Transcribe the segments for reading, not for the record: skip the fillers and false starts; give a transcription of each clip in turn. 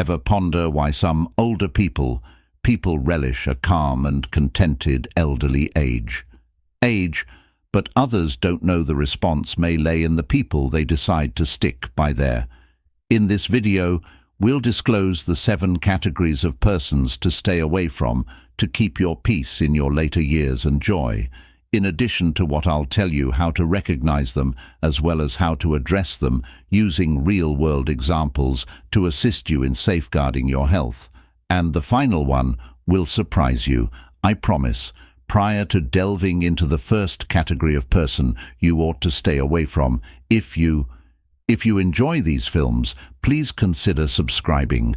Ever ponder why some older people relish a calm and contented elderly age? But others don't know the response may lay in the people they decide to stick by there. In this video, we'll disclose the 7 categories of persons to stay away from to keep your peace in your later years and joy, in addition to what I'll tell you how to recognize them as well as how to address them using real-world examples to assist you in safeguarding your health. And the final one will surprise you, I promise. Prior to delving into the first category of person you ought to stay away from, if you enjoy these films, please consider subscribing.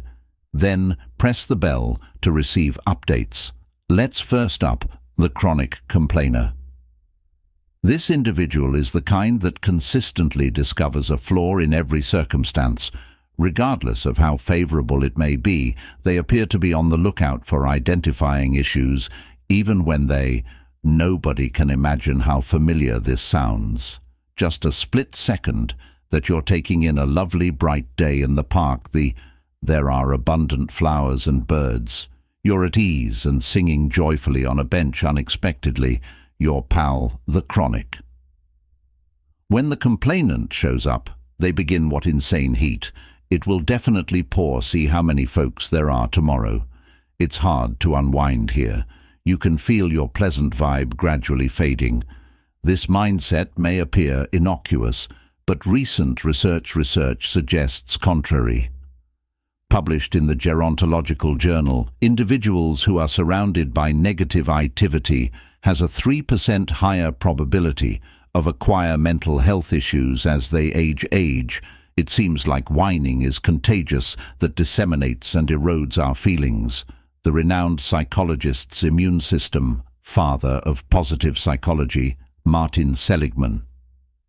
Then press the bell to receive updates. Let's first up, the chronic complainer. This individual is the kind that consistently discovers a flaw in every circumstance. Regardless of how favorable it may be, they appear to be on the lookout for identifying issues, even when nobody can imagine how familiar this sounds. Just a split second that you're taking in a lovely bright day in the park, there are abundant flowers and birds. You're at ease and singing joyfully on a bench unexpectedly, your pal, the chronic. When the complainant shows up, they begin what insane heat. It will definitely pour. See how many folks there are tomorrow. It's hard to unwind here. You can feel your pleasant vibe gradually fading. This mindset may appear innocuous, but recent research suggests contrary. Published in the Gerontological Journal, individuals who are surrounded by negative activity has a 3% higher probability of acquire mental health issues as they age. It seems like whining is contagious that disseminates and erodes our feelings. The renowned psychologist's immune system, father of positive psychology, Martin Seligman.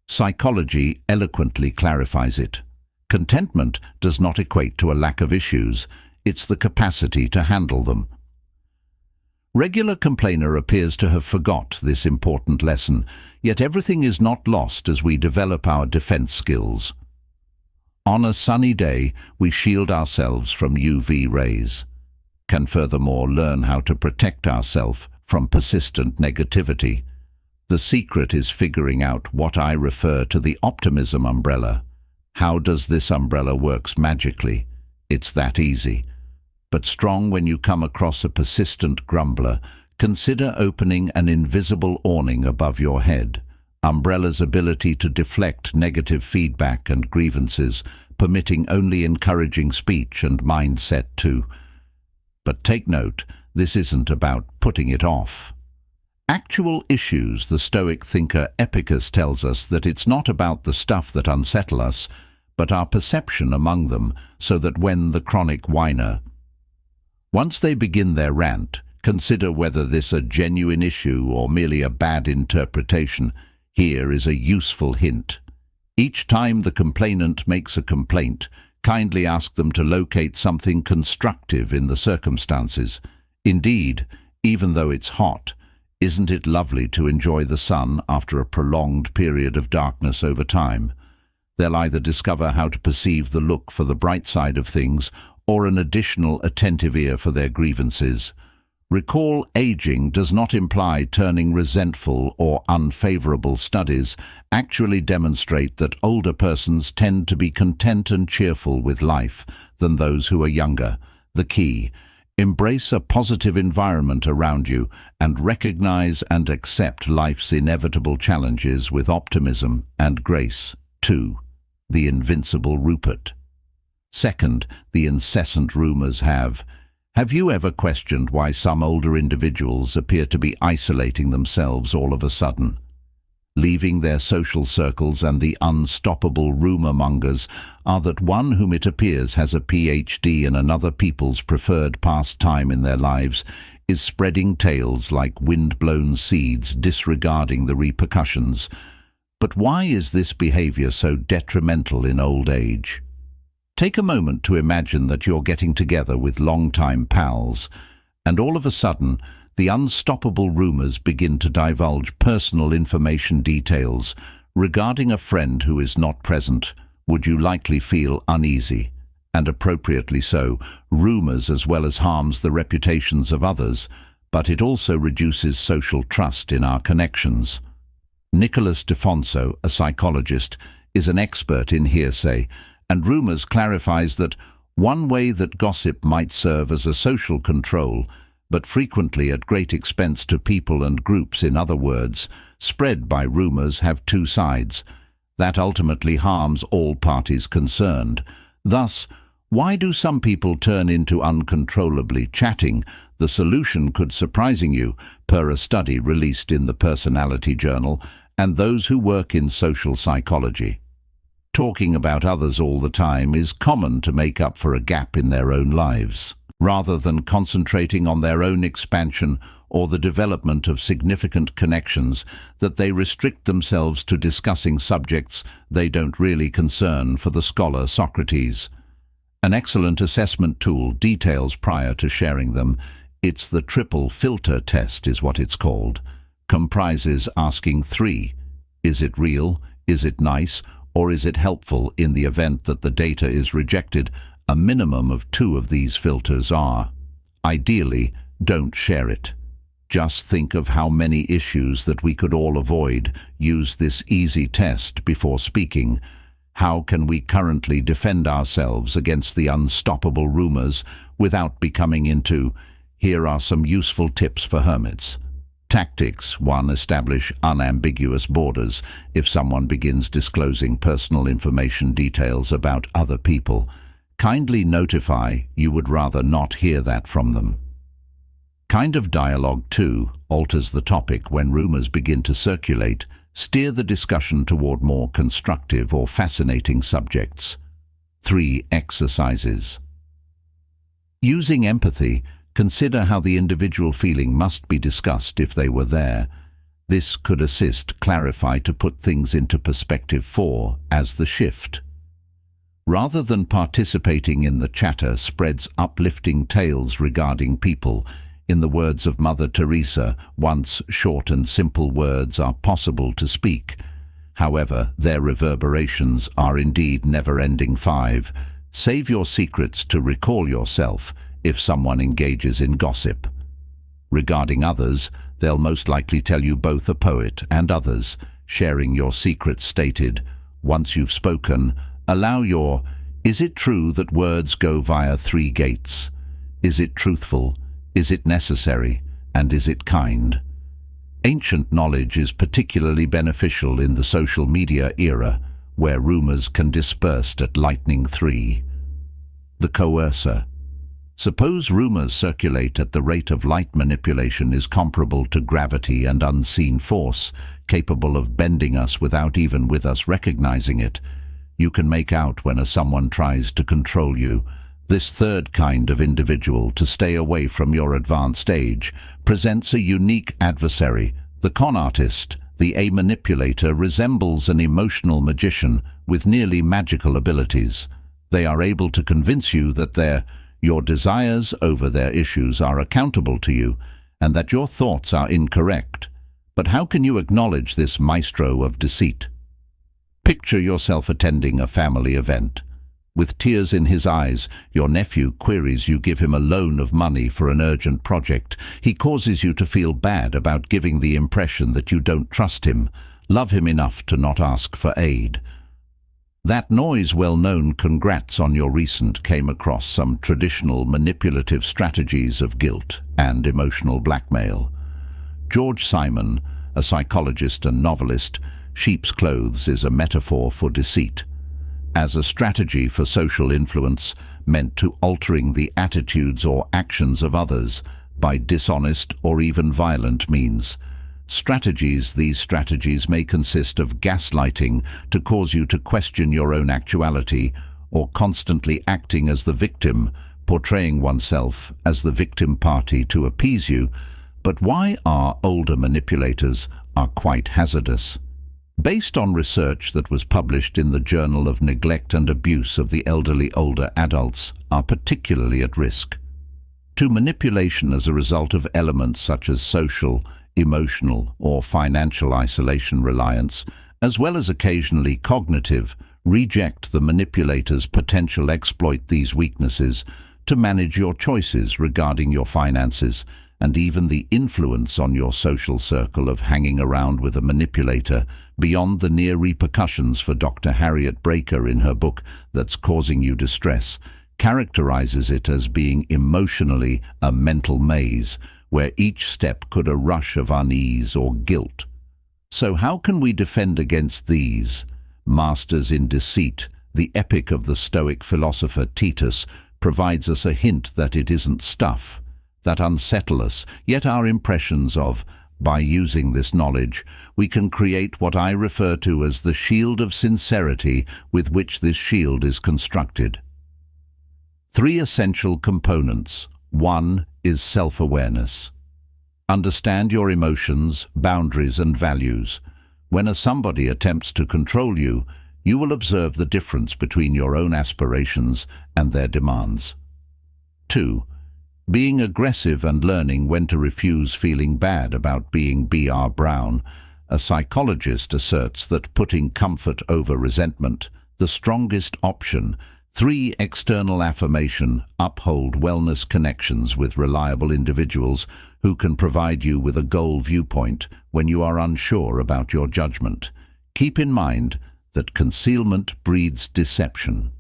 Psychology eloquently clarifies it. Contentment does not equate to a lack of issues, it's the capacity to handle them. Regular complainer appears to have forgot this important lesson, yet everything is not lost as we develop our defense skills. On a sunny day, we shield ourselves from UV rays. Can furthermore learn how to protect ourselves from persistent negativity. The secret is figuring out what I refer to the optimism umbrella. How does this umbrella works magically? It's that easy. But strong when you come across a persistent grumbler, consider opening an invisible awning above your head. Umbrella's ability to deflect negative feedback and grievances, permitting only encouraging speech and mindset too. But take note, this isn't about putting it off. Actual issues, the Stoic thinker Epicurus tells us that it's not about the stuff that unsettle us, but our perception among them, so that when the chronic whiner, once they begin their rant, consider whether this a genuine issue or merely a bad interpretation. Here is a useful hint. Each time the complainant makes a complaint, kindly ask them to locate something constructive in the circumstances. Indeed, even though it's hot, isn't it lovely to enjoy the sun after a prolonged period of darkness over time? They'll either discover how to perceive the look for the bright side of things or an additional attentive ear for their grievances. Recall, aging does not imply turning resentful or unfavorable. Studies actually demonstrate that older persons tend to be content and cheerful with life than those who are younger. The key: embrace a positive environment around you and recognize and accept life's inevitable challenges with optimism and grace. 2. The invincible Rupert. Second, the incessant rumors have you ever questioned why some older individuals appear to be isolating themselves all of a sudden? Leaving their social circles, and the unstoppable rumor mongers are that one whom it appears has a PhD in another people's preferred pastime in their lives is spreading tales like wind-blown seeds, disregarding the repercussions. But why is this behavior so detrimental in old age? Take a moment to imagine that you're getting together with longtime pals, and all of a sudden, the unstoppable rumors begin to divulge personal information details regarding a friend who is not present. Would you likely feel uneasy? and appropriately so, rumors as well as harms the reputations of others, but it also reduces social trust in our connections. Nicholas Defonso, a psychologist, is an expert in hearsay, and rumors clarifies that one way that gossip might serve as a social control, but frequently at great expense to people and groups, in other words, spread by rumors have two sides. That ultimately harms all parties concerned. Thus, why do some people turn into uncontrollably chatting? The solution could surprising you, per a study released in the Personality Journal and those who work in social psychology. Talking about others all the time is common to make up for a gap in their own lives. Rather than concentrating on their own expansion or the development of significant connections, that they restrict themselves to discussing subjects they don't really concern, for the scholar Socrates. An excellent assessment tool details prior to sharing them. It's the triple filter test is what it's called. Comprises asking three: is it real, is it nice, or is it helpful? In the event that the data is rejected, a minimum of two of these filters are. Ideally, don't share it. Just think of how many issues that we could all avoid. Use this easy test before speaking. How can we currently defend ourselves against the unstoppable rumors without becoming into? Here are some useful tips for hermits. Tactics. 1. Establish unambiguous borders. If someone begins disclosing personal information details about other people, kindly notify you would rather not hear that from them. Kind of dialogue. 2. Alters the topic. When rumors begin to circulate, steer the discussion toward more constructive or fascinating subjects. 3. Exercises. Using empathy, consider how the individual feeling must be discussed if they were there. This could assist clarify to put things into perspective. 4. As the shift. Rather than participating in the chatter, spreads uplifting tales regarding people. In the words of Mother Teresa, once short and simple words are possible to speak. However, their reverberations are indeed never-ending. 5. Save your secrets to recall yourself if someone engages in gossip. Regarding others, they'll most likely tell you both a poet and others. Sharing your secrets stated. Once you've spoken, allow your, is it true that words go via 3 gates? Is it truthful? Is it necessary? And is it kind? Ancient knowledge is particularly beneficial in the social media era, where rumors can disperse at lightning 3. The coercer. Suppose rumors circulate at the rate of light. Manipulation is comparable to gravity and unseen force, capable of bending us without even with us recognizing it. You can make out when someone tries to control you. This third kind of individual, to stay away from your advanced age, presents a unique adversary. The con artist, the manipulator, resembles an emotional magician with nearly magical abilities. They are able to convince you that your desires over their issues are accountable to you, and that your thoughts are incorrect. But how can you acknowledge this maestro of deceit? Picture yourself attending a family event. With tears in his eyes, your nephew queries you give him a loan of money for an urgent project. He causes you to feel bad about giving the impression that you don't trust him, love him enough to not ask for aid. That noise, well-known congrats on your recent, came across some traditional manipulative strategies of guilt and emotional blackmail. George Simon, a psychologist and novelist, sheep's clothes is a metaphor for deceit, as a strategy for social influence meant to altering the attitudes or actions of others by dishonest or even violent means. These strategies may consist of gaslighting to cause you to question your own actuality, or constantly acting as the victim, portraying oneself as the victim party to appease you. But why are older manipulators quite hazardous? Based on research that was published in the Journal of Neglect and Abuse of the Elderly, older adults are particularly at risk to manipulation as a result of elements such as social, emotional, or financial isolation reliance, as well as occasionally cognitive, Reject the manipulator's potential exploit these weaknesses to manage your choices regarding your finances and even the influence on your social circle of hanging around with a manipulator beyond the near repercussions. For Dr. Harriet Breaker, in her book That's Causing You Distress, characterizes it as being emotionally a mental maze where each step could a rush of unease or guilt. So how can we defend against these? Masters in Deceit, the epic of the Stoic philosopher Titus, provides us a hint that it isn't stuff that unsettle us, yet our impressions of. By using this knowledge, we can create what I refer to as the shield of sincerity with which this shield is constructed. 3 essential components. 1 is self-awareness. Understand your emotions, boundaries, and values. When somebody attempts to control you, you will observe the difference between your own aspirations and their demands. 2. Being aggressive and learning when to refuse, feeling bad about being Br. Brown. A psychologist asserts that putting comfort over resentment, the strongest option. 3. External affirmation. Uphold wellness connections with reliable individuals who can provide you with a goal viewpoint when you are unsure about your judgment. Keep in mind that concealment breeds deception.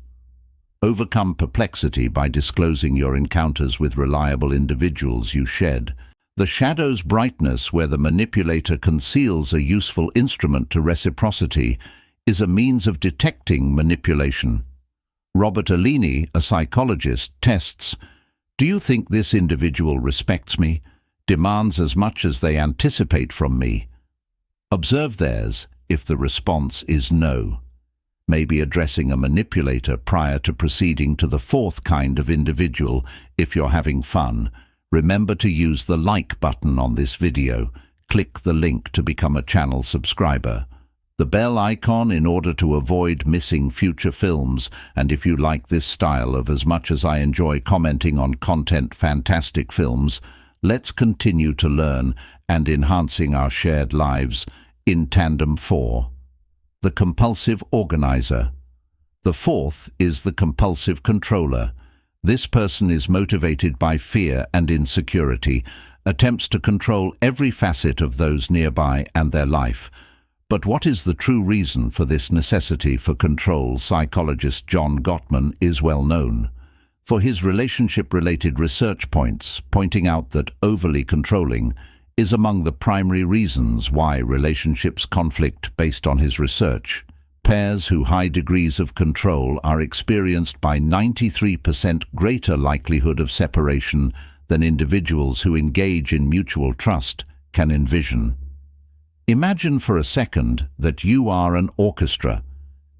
Overcome perplexity by disclosing your encounters with reliable individuals. You shed the shadow's brightness where the manipulator conceals a useful instrument to reciprocity is a means of detecting manipulation. Robert Alini, a psychologist, tests, do you think this individual respects me, demands as much as they anticipate from me? Observe theirs if the response is no. Maybe addressing a manipulator prior to proceeding to the 4th kind of individual. If you're having fun, remember to use the like button on this video. Click the link to become a channel subscriber. The bell icon in order to avoid missing future films. And if you like this style of as much as I enjoy commenting on content fantastic films, let's continue to learn and enhancing our shared lives in tandem. 4. The compulsive organizer. The 4th is the compulsive controller. This person is motivated by fear and insecurity, attempts to control every facet of those nearby and their life. But what is the true reason for this necessity for control? Psychologist John Gottman is well known for his relationship-related research pointing out that overly controlling is among the primary reasons why relationships conflict. Based on his research, pairs who high degrees of control are experienced by 93% greater likelihood of separation than individuals who engage in mutual trust can envision. Imagine for a second that you are an orchestra,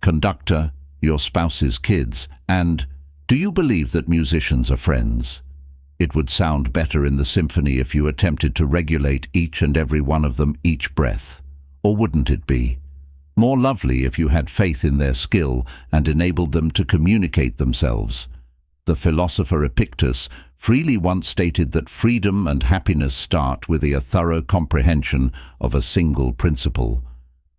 conductor, your spouse's kids, and do you believe that musicians are friends? It would sound better in the symphony if you attempted to regulate each and every one of them each breath. Or wouldn't it be more lovely if you had faith in their skill and enabled them to communicate themselves? The philosopher Epictetus freely once stated that freedom and happiness start with a thorough comprehension of a single principle.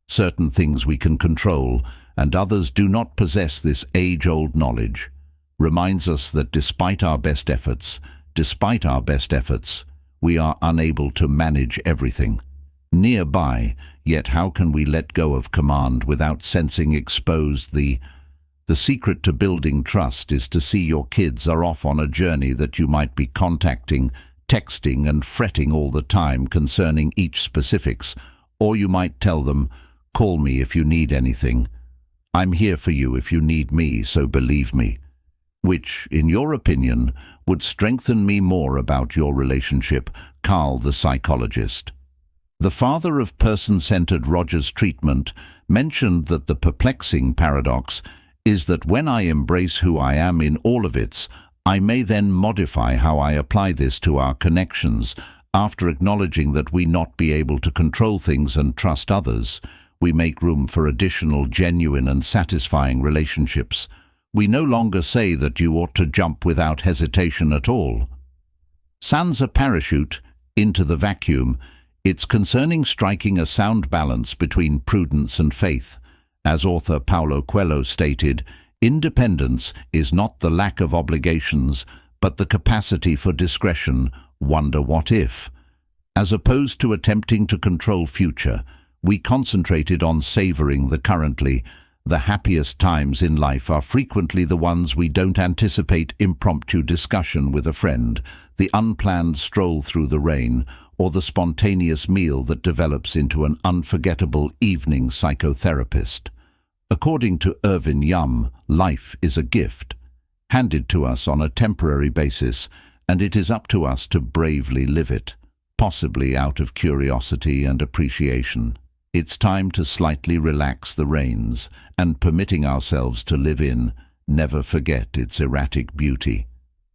Certain things we can control, and others do not possess this age-old knowledge. Reminds us that despite our best efforts, we are unable to manage everything. Nearby, yet how can we let go of command without sensing exposed? The secret to building trust is to see your kids are off on a journey that you might be contacting, texting and fretting all the time concerning each specifics, or you might tell them, call me if you need anything. I'm here for you if you need me, so believe me. Which, in your opinion, would strengthen me more about your relationship? Carl, the psychologist. The father of person-centered Rogers treatment mentioned that the perplexing paradox is that when I embrace who I am in all of its, I may then modify how I apply this to our connections. After acknowledging that we not be able to control things and trust others, we make room for additional genuine and satisfying relationships. We no longer say that you ought to jump without hesitation at all. Sans a parachute into the vacuum, it's concerning striking a sound balance between prudence and faith, As author Paulo Coelho stated, independence is not the lack of obligations, but the capacity for discretion, wonder what if. As opposed to attempting to control future, we concentrated on savoring the currently. The happiest times in life are frequently the ones we don't anticipate: impromptu discussion with a friend, the unplanned stroll through the rain, or the spontaneous meal that develops into an unforgettable evening psychotherapist. According to Irvin Yum, life is a gift, handed to us on a temporary basis, and it is up to us to bravely live it, possibly out of curiosity and appreciation. It's time to slightly relax the reins, and permitting ourselves to live in, never forget its erratic beauty.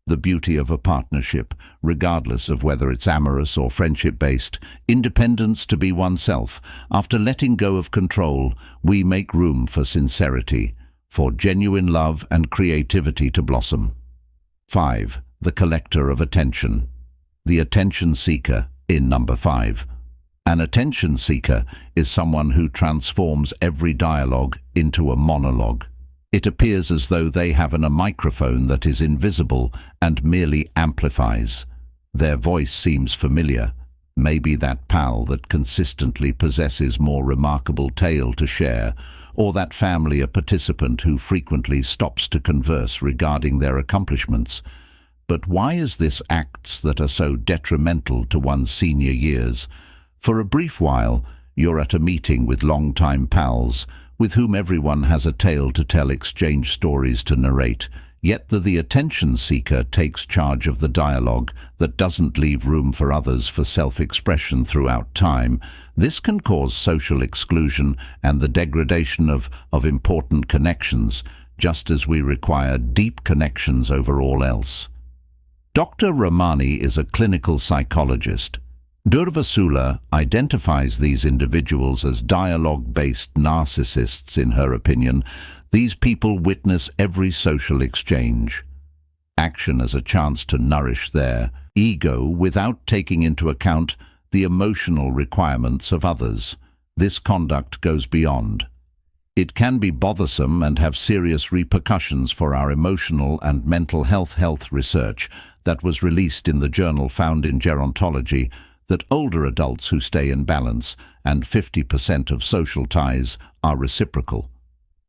The beauty of a partnership, regardless of whether it's amorous or friendship-based, independence to be oneself. After letting go of control, we make room for sincerity, for genuine love and creativity to blossom. 5. The collector of attention. The attention seeker in number 5. An attention seeker is someone who transforms every dialogue into a monologue. It appears as though they have a microphone that is invisible and merely amplifies. Their voice seems familiar, maybe that pal that consistently possesses more remarkable tale to share, or that family participant who frequently stops to converse regarding their accomplishments. But why is this acts that are so detrimental to one's senior years? For a brief while, you're at a meeting with long-time pals, with whom everyone has a tale to tell, exchange stories to narrate, yet the attention seeker takes charge of the dialogue that doesn't leave room for others for self-expression throughout time. This can cause social exclusion and the degradation of important connections, just as we require deep connections over all else. Dr. Ramani is a clinical psychologist. Durvasula identifies these individuals as dialogue-based narcissists. In her opinion, these people witness every social exchange, action as a chance to nourish their ego without taking into account the emotional requirements of others. This conduct goes beyond. It can be bothersome and have serious repercussions for our emotional and mental health research that was released in the journal found in Gerontology that older adults who stay in balance and 50% of social ties are reciprocal,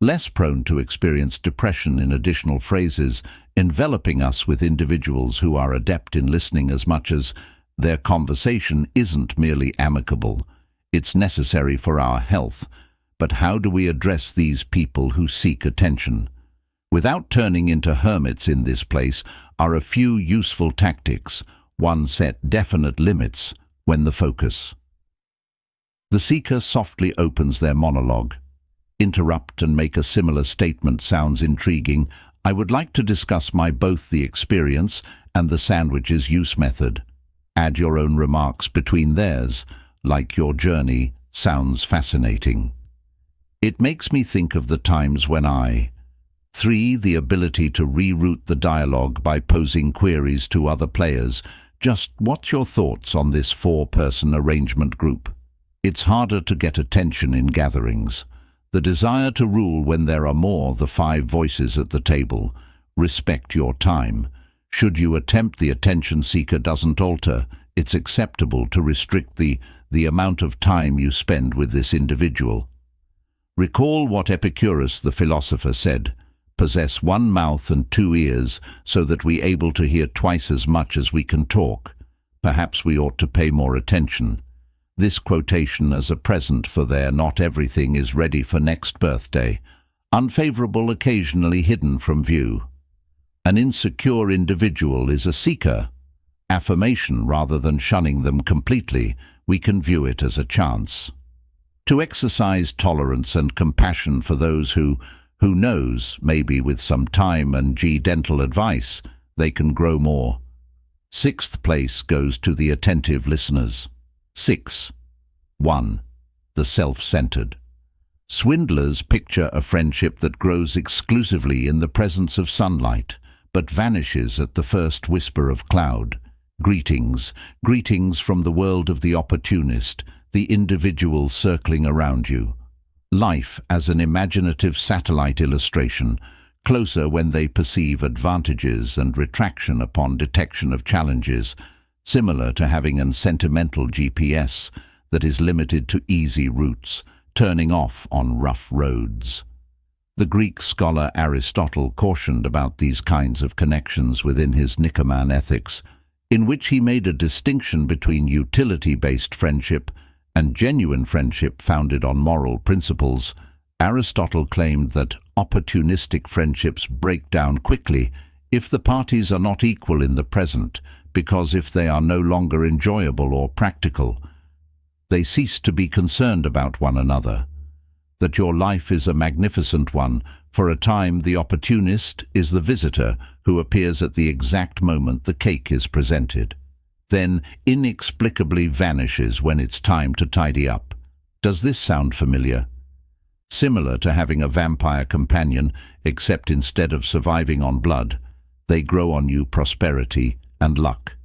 less prone to experience depression. In additional phrases, enveloping us with individuals who are adept in listening as much as their conversation isn't merely amicable. It's necessary for our health. But how do we address these people who seek attention? Without turning into hermits in this place are a few useful tactics. 1. Set definite limits when the focus. The seeker softly opens their monologue. Interrupt and make a similar statement sounds intriguing. I would like to discuss both the experience and the sandwiches use method. Add your own remarks between theirs, like your journey sounds fascinating. It makes me think of the times when I. 3. The ability to reroute the dialogue by posing queries to other players. Just what's your thoughts on this 4-person arrangement group? It's harder to get attention in gatherings. The desire to rule when there are more the 5 voices at the table. Respect your time. Should you attempt the attention seeker doesn't alter, it's acceptable to restrict the amount of time you spend with this individual. Recall what Epicurus the philosopher said, possess 1 mouth and 2 ears so that we able to hear twice as much as we can talk. Perhaps we ought to pay more attention. This quotation as a present for their not everything is ready for next birthday. Unfavorable occasionally hidden from view. An insecure individual is a seeker. Affirmation rather than shunning them completely, we can view it as a chance. To exercise tolerance and compassion for those who knows, maybe with some time and dental advice, they can grow more. 6th place goes to the attentive listeners. 6. 1. The self-centered. Swindlers picture a friendship that grows exclusively in the presence of sunlight, but vanishes at the first whisper of cloud. Greetings, greetings from the world of the opportunist, the individual circling around you. life as an imaginative satellite illustration, closer when they perceive advantages and retraction upon detection of challenges, similar to having a sentimental GPS that is limited to easy routes, turning off on rough roads. The Greek scholar Aristotle cautioned about these kinds of connections within his Nicomachean Ethics, in which he made a distinction between utility-based friendship and genuine friendship founded on moral principles. Aristotle claimed that opportunistic friendships break down quickly if the parties are not equal in the present, because if they are no longer enjoyable or practical, they cease to be concerned about one another. That your life is a magnificent one. For a time, the opportunist is the visitor who appears at the exact moment the cake is presented, then inexplicably vanishes when it's time to tidy up. Does this sound familiar? Similar to having a vampire companion, except instead of surviving on blood, they grow on you prosperity and luck.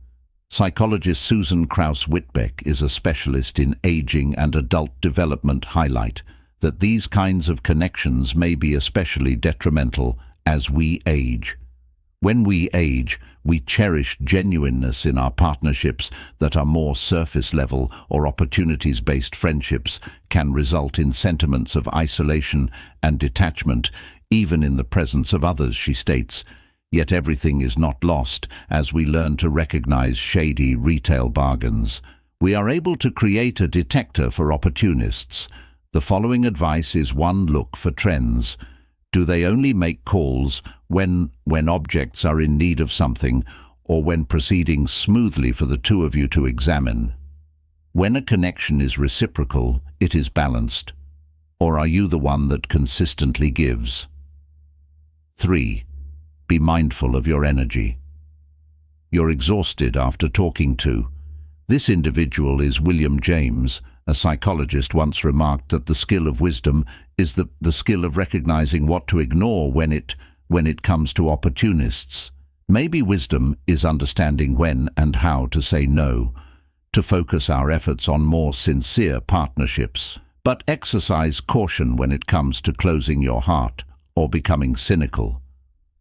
Psychologist Susan Krauss-Whitbeck is a specialist in aging and adult development. Highlight that these kinds of connections may be especially detrimental as we age. When we age, we cherish genuineness in our partnerships that are more surface-level, or opportunities-based friendships can result in sentiments of isolation and detachment, even in the presence of others, she states. Yet everything is not lost as we learn to recognize shady retail bargains. We are able to create a detector for opportunists. The following advice is one look for trends. Do they only make calls when objects are in need of something, or when proceeding smoothly for the two of you to examine? When a connection is reciprocal, it is balanced. Or are you the one that consistently gives? 3. Be mindful of your energy. You're exhausted after talking to. This individual is William James. A psychologist once remarked that the skill of wisdom is the skill of recognizing what to ignore when it comes to opportunists. Maybe wisdom is understanding when and how to say no, to focus our efforts on more sincere partnerships. But exercise caution when it comes to closing your heart or becoming cynical.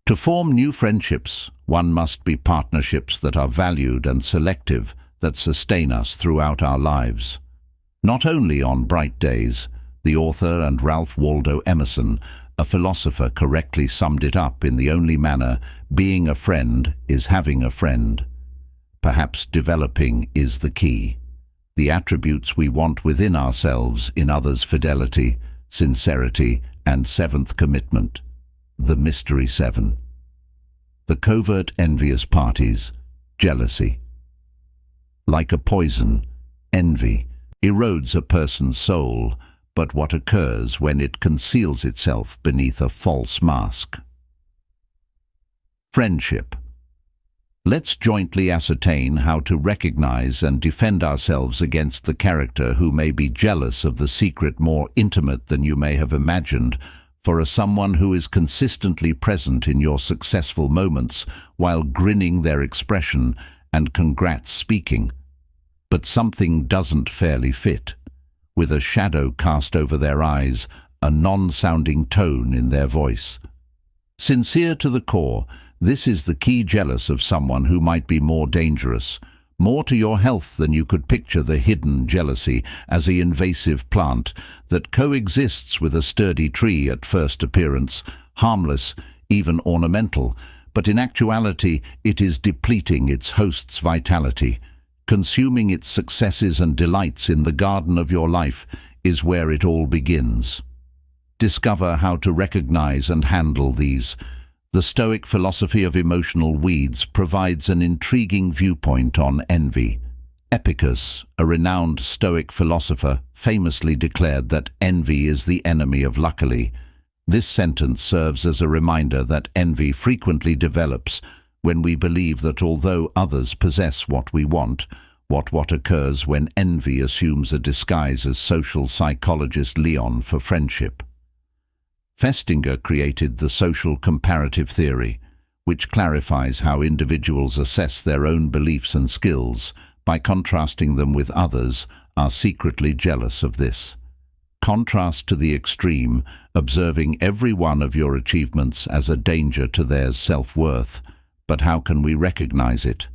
To form new friendships, one must be partnerships that are valued and selective, that sustain us throughout our lives. Not only on bright days. The author and Ralph Waldo Emerson, a philosopher, correctly summed it up in the only manner: being a friend is having a friend. Perhaps developing is the key. The attributes we want within ourselves, in others: fidelity, sincerity, and seventh, commitment. The Mystery 7. The covert envious parties. Jealousy. Like a poison, envy erodes a person's soul, but what occurs when it conceals itself beneath a false mask? Friendship. Let's jointly ascertain how to recognize and defend ourselves against the character who may be jealous of the secret more intimate than you may have imagined, for someone who is consistently present in your successful moments while grinning their expression and congrats speaking. But something doesn't fairly fit. With a shadow cast over their eyes, a non-sounding tone in their voice. Sincere to the core, this is the key. Jealous of someone who might be more dangerous, more to your health than you could picture. The hidden jealousy as an invasive plant that coexists with a sturdy tree at first appearance, harmless, even ornamental, but in actuality it is depleting its host's vitality. Consuming its successes and delights in the garden of your life is where it all begins. Discover how to recognize and handle these. The Stoic philosophy of emotional weeds provides an intriguing viewpoint on envy. Epicurus, a renowned Stoic philosopher, famously declared that envy is the enemy of luckily. This sentence serves as a reminder that envy frequently develops when we believe that although others possess what we want. What occurs when envy assumes a disguise as social psychologist Leon for friendship. Festinger created the social comparative theory, which clarifies how individuals assess their own beliefs and skills by contrasting them with others, are secretly jealous of this. Contrast to the extreme, observing every one of your achievements as a danger to their self-worth. But how can we recognize it?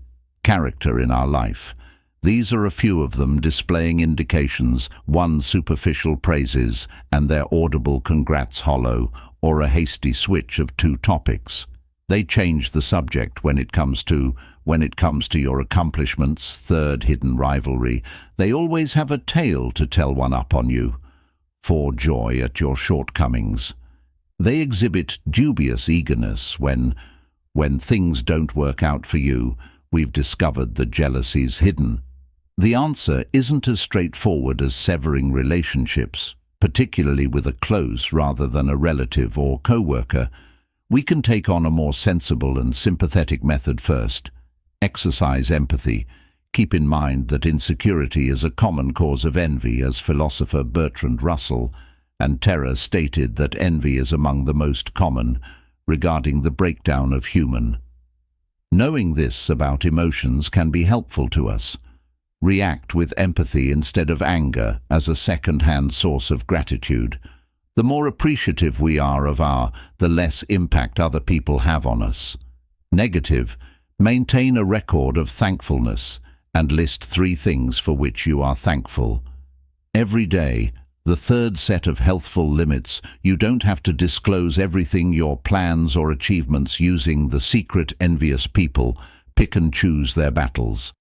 Character in our life. These are a few of them, displaying indications: one, superficial praises and their audible congrats hollow, or a hasty switch of two topics. They change the subject when it comes to your accomplishments. Third, hidden rivalry. They always have a tale to tell one up on you. 4, joy at your shortcomings. They exhibit dubious eagerness when things don't work out for you. We've discovered the jealousy's hidden. The answer isn't as straightforward as severing relationships, particularly with a close rather than a relative or co-worker. We can take on a more sensible and sympathetic method first. Exercise empathy. Keep in mind that insecurity is a common cause of envy, as philosopher Bertrand Russell and Terra stated that envy is among the most common, regarding the breakdown of human. Knowing this about emotions can be helpful to us. React with empathy instead of anger as a second-hand source of gratitude. The more appreciative we are of the less impact other people have on us. Negative. Maintain a record of thankfulness and list 3 things for which you are thankful. Every day. The third set of healthful limits. You don't have to disclose everything, your plans or achievements, using the secret envious people. Pick and choose their battles.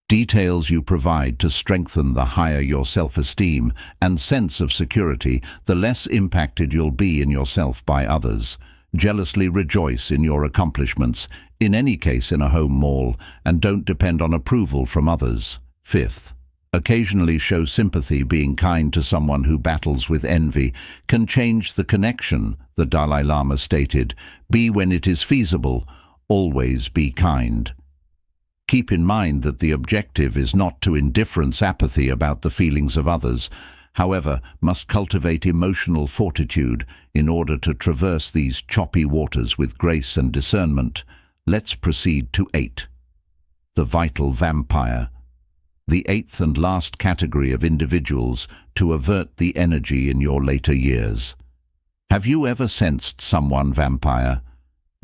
Details you provide to strengthen the higher your self-esteem and sense of security, the less impacted you'll be in yourself by others. Jealously rejoice in your accomplishments, in any case in a home mall, and don't depend on approval from others. 5th, occasionally show sympathy. Being kind to someone who battles with envy can change the connection, the Dalai Lama stated. Be when it is feasible. Always be kind. Keep in mind that the objective is not to indifference apathy about the feelings of others, however, must cultivate emotional fortitude in order to traverse these choppy waters with grace and discernment. Let's proceed to 8. The vital vampire. The 8th and last category of individuals to avert the energy in your later years. Have you ever sensed someone vampire?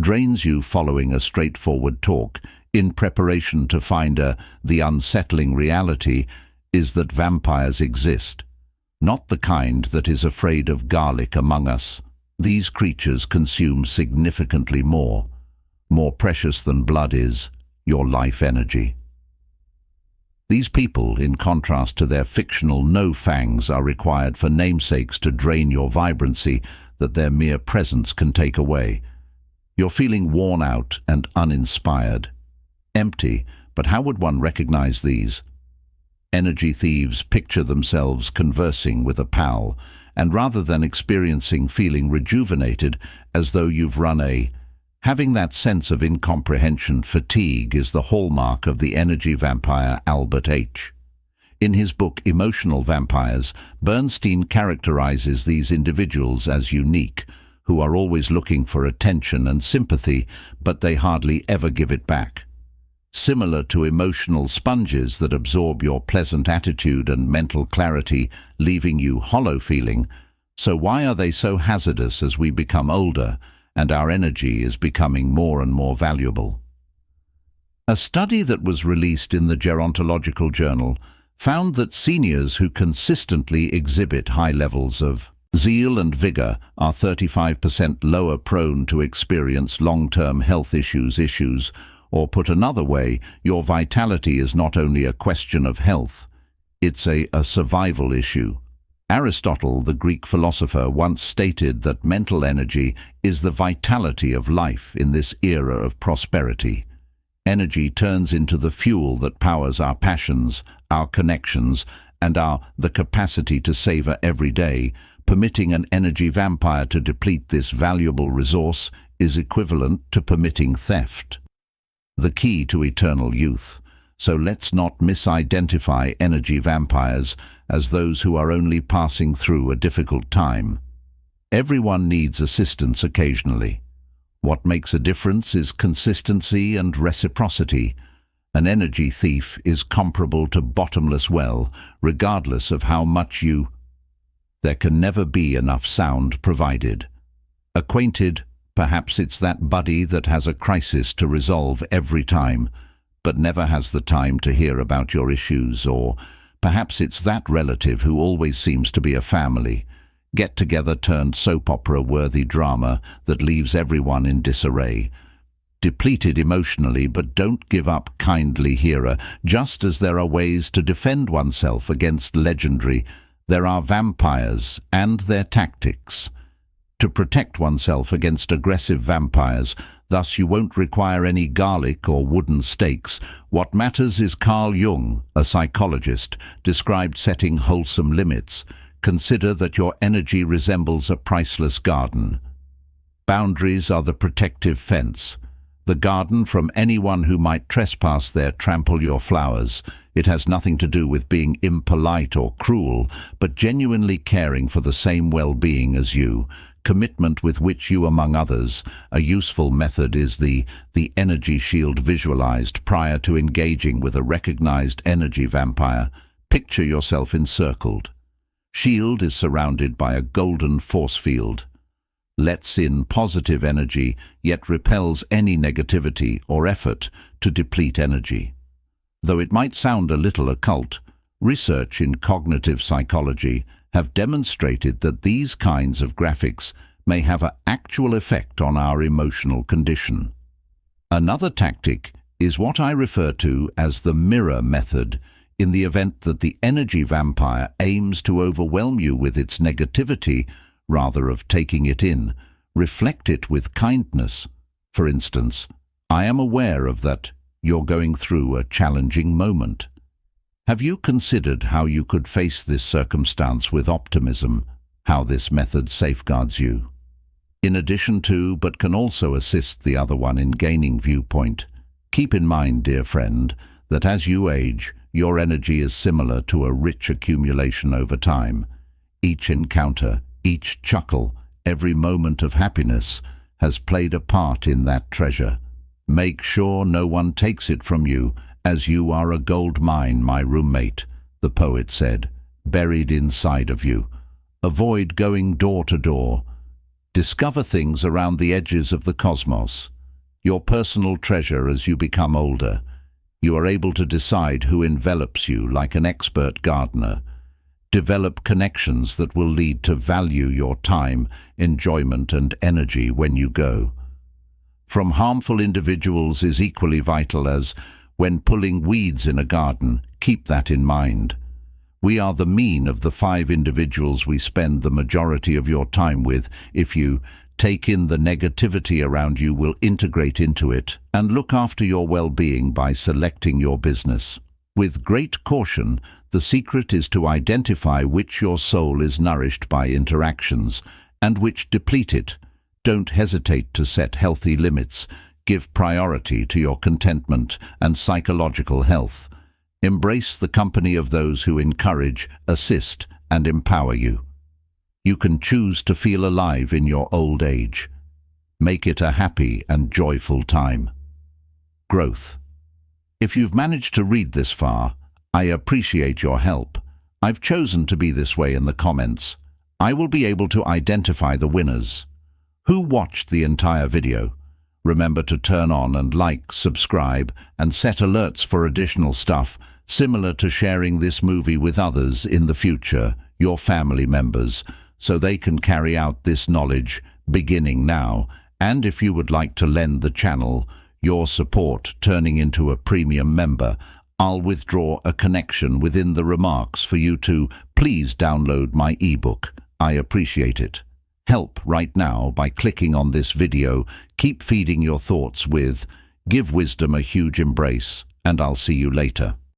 Drains you following a straightforward talk, in preparation to find the unsettling reality is that vampires exist. Not the kind that is afraid of garlic among us. These creatures consume significantly more. More precious than blood is your life energy. These people, in contrast to their fictional no-fangs, are required for namesakes to drain your vibrancy that their mere presence can take away. You're feeling worn out and uninspired. Empty, but how would one recognize these? Energy thieves picture themselves conversing with a pal, and rather than experiencing feeling rejuvenated as though you've run having that sense of incomprehension. Fatigue is the hallmark of the energy vampire Albert H. In his book Emotional Vampires, Bernstein characterizes these individuals as unique, who are always looking for attention and sympathy, but they hardly ever give it back. Similar to emotional sponges that absorb your pleasant attitude and mental clarity, leaving you hollow feeling. So why are they so hazardous as we become older and our energy is becoming more and more valuable? A study that was released in the Gerontological Journal found that seniors who consistently exhibit high levels of zeal and vigor are 35% lower prone to experience long-term health issues. Or put another way, your vitality is not only a question of health, it's a survival issue. Aristotle, the Greek philosopher, once stated that mental energy is the vitality of life in this era of prosperity. Energy turns into the fuel that powers our passions, our connections, and the capacity to savor every day. Permitting an energy vampire to deplete this valuable resource is equivalent to permitting theft. The key to eternal youth. So let's not misidentify energy vampires as those who are only passing through a difficult time. Everyone needs assistance occasionally. What makes a difference is consistency and reciprocity. An energy thief is comparable to bottomless well, regardless of how much you There can never be enough sound provided. Acquainted, perhaps it's that buddy that has a crisis to resolve every time, but never has the time to hear about your issues, or perhaps it's that relative who always seems to be a family, get-together turned soap opera-worthy drama that leaves everyone in disarray. Depleted emotionally, but don't give up, kindly hearer. Just as there are ways to defend oneself against legendary, there are vampires and their tactics. To protect oneself against aggressive vampires, thus you won't require any garlic or wooden stakes. What matters is Carl Jung, a psychologist, described setting wholesome limits. Consider that your energy resembles a priceless garden. Boundaries are the protective fence. The garden from anyone who might trespass there, trample your flowers. It has nothing to do with being impolite or cruel, but genuinely caring for the same well-being as you. Commitment with which you, among others. A useful method is the energy shield visualized prior to engaging with a recognized energy vampire. Picture yourself encircled. Shield is surrounded by a golden force field. Lets in positive energy, yet repels any negativity or effort to deplete energy. Though it might sound a little occult, research in cognitive psychology have demonstrated that these kinds of graphics may have an actual effect on our emotional condition. Another tactic is what I refer to as the mirror method, in the event that the energy vampire aims to overwhelm you with its negativity. Rather of taking it in, reflect it with kindness. For instance, I am aware of that you're going through a challenging moment. Have you considered how you could face this circumstance with optimism, how this method safeguards you? In addition to, but can also assist the other one in gaining viewpoint. Keep in mind, dear friend, that as you age, your energy is similar to a rich accumulation over time. Each encounter, each chuckle, every moment of happiness has played a part in that treasure. Make sure no one takes it from you, as you are a gold mine, my roommate, the poet said, buried inside of you. Avoid going door to door. Discover things around the edges of the cosmos. Your personal treasure as you become older. You are able to decide who envelops you like an expert gardener. Develop connections that will lead to value your time, enjoyment and energy when you go. From harmful individuals is equally vital as when pulling weeds in a garden. Keep that in mind. We are the mean of the 5 individuals we spend the majority of your time with. If you take in the negativity around you, will integrate into it, and look after your well-being by selecting your business. With great caution, the secret is to identify which your soul is nourished by interactions and which deplete it. Don't hesitate to set healthy limits. Give priority to your contentment and psychological health. Embrace the company of those who encourage, assist, and empower you. You can choose to feel alive in your old age. Make it a happy and joyful time. Growth. If you've managed to read this far, I appreciate your help. I've chosen to be this way in the comments. I will be able to identify the winners. Who watched the entire video? Remember to turn on and like, subscribe, and set alerts for additional stuff, similar to sharing this movie with others in the future, your family members, so they can carry out this knowledge beginning now. And if you would like to lend the channel your support, turning into a premium member, I'll withdraw a connection within the remarks for you to please download my ebook. I appreciate it. Help right now by clicking on this video. Keep feeding your thoughts with Give Wisdom a huge embrace, and I'll see you later.